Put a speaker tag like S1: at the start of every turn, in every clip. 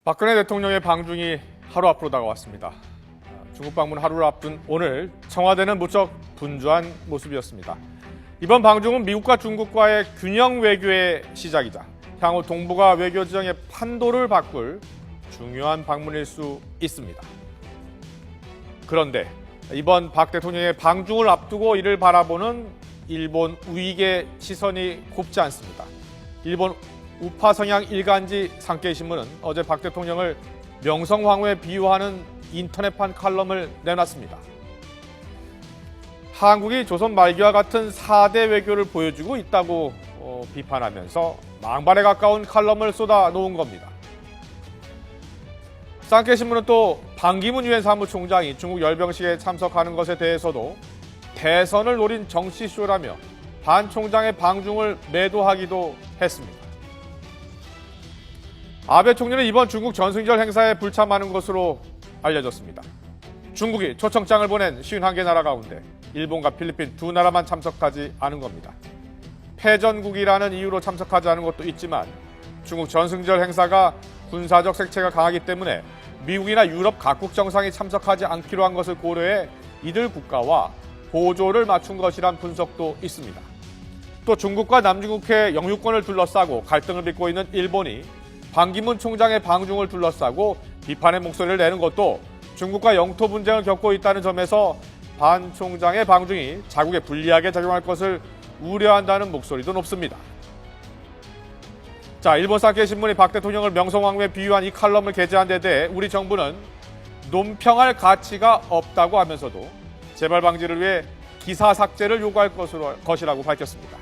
S1: 박근혜 대통령의 방중이 하루 앞으로 다가왔습니다. 중국 방문 하루를 앞둔 오늘 청와대는 무척 분주한 모습이었습니다. 이번 방중은 미국과 중국과의 균형 외교의 시작이자 향후 동북아 외교 지정의 판도를 바꿀 중요한 방문일 수 있습니다. 그런데 이번 박 대통령의 방중을 앞두고 이를 바라보는 일본 우익의 시선이 곱지 않습니다. 일본 우파 성향 일간지 산케이신문은 어제 박 대통령을 명성황후에 비유하는 인터넷판 칼럼을 내놨습니다. 한국이 조선 말기와 같은 4대 외교를 보여주고 있다고 비판하면서 망발에 가까운 칼럼을 쏟아 놓은 겁니다. 산케이신문은 또 반기문 유엔 사무총장이 중국 열병식에 참석하는 것에 대해서도 대선을 노린 정치쇼라며 반 총장의 방중을 매도하기도 했습니다. 아베 총리는 이번 중국 전승절 행사에 불참하는 것으로 알려졌습니다. 중국이 초청장을 보낸 51개 나라 가운데 일본과 필리핀 두 나라만 참석하지 않은 겁니다. 패전국이라는 이유로 참석하지 않은 것도 있지만 중국 전승절 행사가 군사적 색채가 강하기 때문에 미국이나 유럽 각국 정상이 참석하지 않기로 한 것을 고려해 이들 국가와 보조를 맞춘 것이란 분석도 있습니다. 또 중국과 남중국해 영유권을 둘러싸고 갈등을 빚고 있는 일본이 반기문 총장의 방중을 둘러싸고 비판의 목소리를 내는 것도 중국과 영토 분쟁을 겪고 있다는 점에서 반 총장의 방중이 자국에 불리하게 작용할 것을 우려한다는 목소리도 높습니다. 자, 일본 산케이신문이 박 대통령을 명성황후에 비유한 이 칼럼을 게재한 데 대해 우리 정부는 논평할 가치가 없다고 하면서도 재발 방지를 위해 기사 삭제를 요구할 것이라고 밝혔습니다.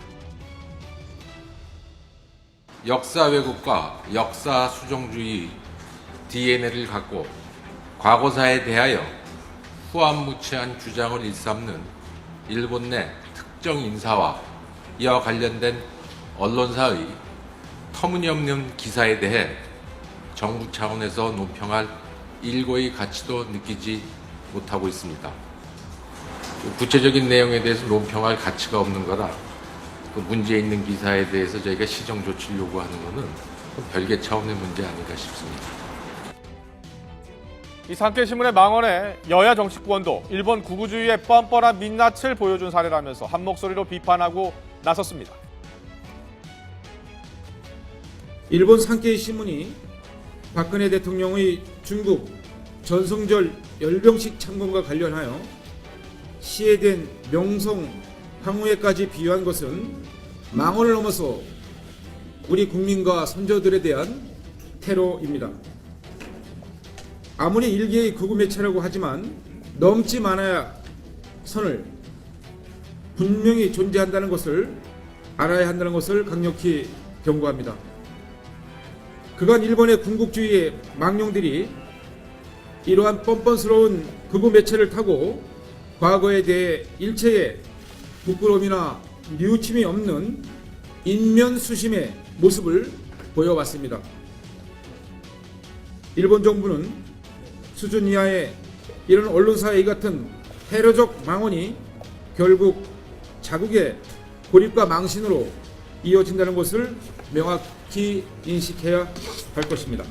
S2: 역사 왜곡과 역사 수정주의 DNA를 갖고 과거사에 대하여 후안무치한 주장을 일삼는 일본 내 특정 인사와 이와 관련된 언론사의 터무니없는 기사에 대해 정부 차원에서 논평할 일고의 가치도 느끼지 못하고 있습니다. 구체적인 내용에 대해서 논평할 가치가 없는 거라 그 문제 있는 기사에 대해서 저희가 시정 조치를 요구하는 것은 별개 차원의 문제 아닌가 싶습니다.
S1: 이 산케이신문의 망언에 여야 정치권도 일본 구구주의의 뻔뻔한 민낯을 보여준 사례라면서 한 목소리로 비판하고 나섰습니다.
S3: 일본 산케이신문이 박근혜 대통령의 중국 전승절 열병식 참관과 관련하여 시해된 명성 황후에까지 비유한 것은 망언을 넘어서 우리 국민과 선조들에 대한 테러입니다. 아무리 일개의 극우 매체라고 하지만 넘지 말아야 선을 분명히 존재한다는 것을 알아야 한다는 것을 강력히 경고합니다. 그간 일본의 군국주의의 망령들이 이러한 뻔뻔스러운 극우 매체를 타고 과거에 대해 일체의 부끄러움이나 뉘우침이 없는 인면수심의 모습을 보여왔습니다. 일본 정부는 수준 이하의 이런 언론사의 이 같은 테러적 망언이 결국 자국의 고립과 망신으로 이어진다는 것을 명확히 인식해야 할 것입니다.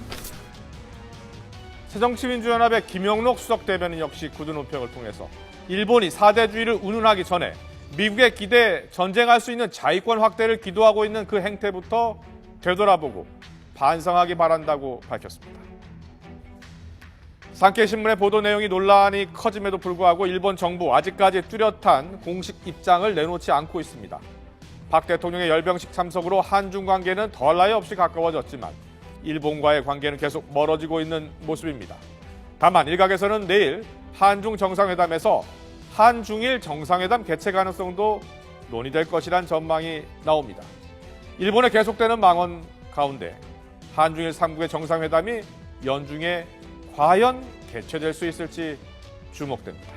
S1: 새정치민주연합의 김영록 수석 대변인 역시 굳은 논평을 통해서 일본이 4대주의를 운운하기 전에 미국의 기대에 전쟁할 수 있는 자위권 확대를 기도하고 있는 그 행태부터 되돌아보고 반성하기 바란다고 밝혔습니다. 산케이신문의 보도 내용이 논란이 커짐에도 불구하고 일본 정부 아직까지 뚜렷한 공식 입장을 내놓지 않고 있습니다. 박 대통령의 열병식 참석으로 한중 관계는 덜 나위 없이 가까워졌지만 일본과의 관계는 계속 멀어지고 있는 모습입니다. 다만 일각에서는 내일 한중 정상회담에서 한중일 정상회담 개최 가능성도 논의될 것이란 전망이 나옵니다. 일본의 계속되는 망언 가운데 한중일 3국의 정상회담이 연중에 과연 개최될 수 있을지 주목됩니다.